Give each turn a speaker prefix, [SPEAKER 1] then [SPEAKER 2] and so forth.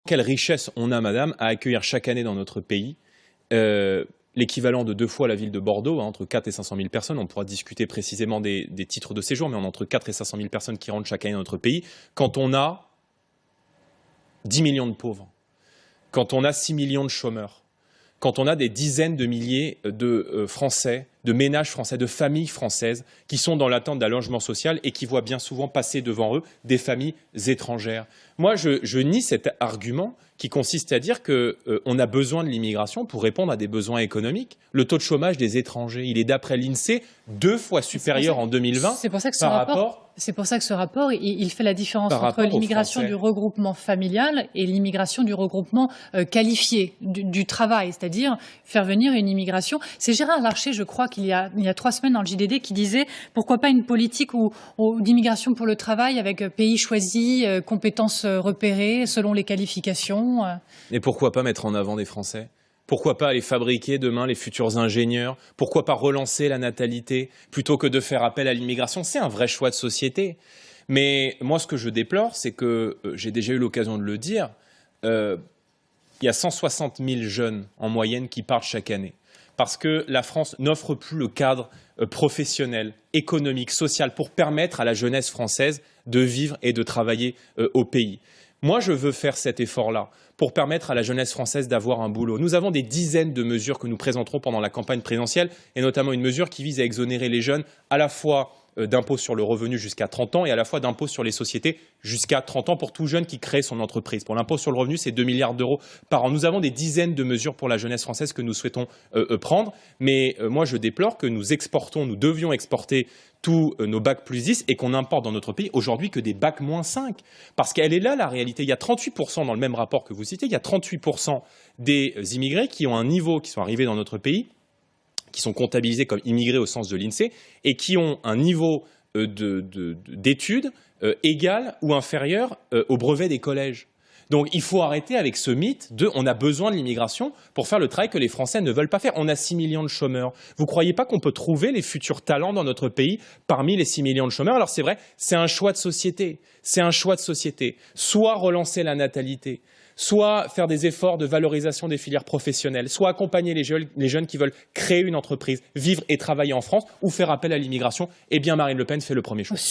[SPEAKER 1] Quelle richesse on a, madame, à accueillir chaque année dans notre pays l'équivalent de 2 fois la ville de Bordeaux, entre 4 et 500 000 personnes. On pourra discuter précisément des titres de séjour, mais on a entre 4 et 500 000 personnes qui rentrent chaque année dans notre pays. Quand on a 10 millions de pauvres, quand on a 6 millions de chômeurs, quand on a des dizaines de milliers de Français, de ménages français, de familles françaises qui sont dans l'attente d'un logement social et qui voient bien souvent passer devant eux des familles étrangères. Moi, je nie cet argument qui consiste à dire qu'on a besoin de l'immigration pour répondre à des besoins économiques. Le taux de chômage des étrangers, il est d'après l'INSEE 2 fois supérieur en 2020 par rapport...
[SPEAKER 2] C'est pour ça que ce rapport, il fait la différence entre l'immigration du regroupement familial et l'immigration du regroupement qualifié, du travail, c'est-à-dire faire venir une immigration. C'est Gérard Larcher, je crois, il y a 3 semaines dans le JDD, qui disait pourquoi pas une politique d'immigration pour le travail avec pays choisis, compétences repérées selon les qualifications.
[SPEAKER 1] Et pourquoi pas mettre en avant des Français ? Pourquoi pas aller fabriquer demain les futurs ingénieurs? Pourquoi pas relancer la natalité plutôt que de faire appel à l'immigration? C'est un vrai choix de société. Mais moi, ce que je déplore, c'est que, j'ai déjà eu l'occasion de le dire, il y a 160 000 jeunes en moyenne qui partent chaque année. Parce que la France n'offre plus le cadre professionnel, économique, social pour permettre à la jeunesse française de vivre et de travailler au pays. Moi, je veux faire cet effort-là pour permettre à la jeunesse française d'avoir un boulot. Nous avons des dizaines de mesures que nous présenterons pendant la campagne présidentielle, et notamment une mesure qui vise à exonérer les jeunes à la fois d'impôt sur le revenu jusqu'à 30 ans et à la fois d'impôt sur les sociétés jusqu'à 30 ans pour tout jeune qui crée son entreprise. Pour l'impôt sur le revenu, c'est 2 milliards d'euros par an. Nous avons des dizaines de mesures pour la jeunesse française que nous souhaitons prendre, mais moi je déplore que nous devions exporter tous nos bacs plus 10 et qu'on importe dans notre pays aujourd'hui que des bacs moins 5. Parce qu'elle est là la réalité. Il y a 38% dans le même rapport que vous citez, il y a 38% des immigrés qui ont un niveau, qui sont arrivés dans notre pays, qui sont comptabilisés comme immigrés au sens de l'INSEE et qui ont un niveau d'études égal ou inférieur au brevet des collèges. Donc il faut arrêter avec ce mythe de « on a besoin de l'immigration pour faire le travail que les Français ne veulent pas faire ». On a 6 millions de chômeurs. Vous ne croyez pas qu'on peut trouver les futurs talents dans notre pays parmi les 6 millions de chômeurs? Alors c'est vrai, c'est un choix de société. C'est un choix de société. Soit relancer la natalité, soit faire des efforts de valorisation des filières professionnelles, soit accompagner les jeunes qui veulent créer une entreprise, vivre et travailler en France, ou faire appel à l'immigration. Eh bien, Marine Le Pen fait le premier choix.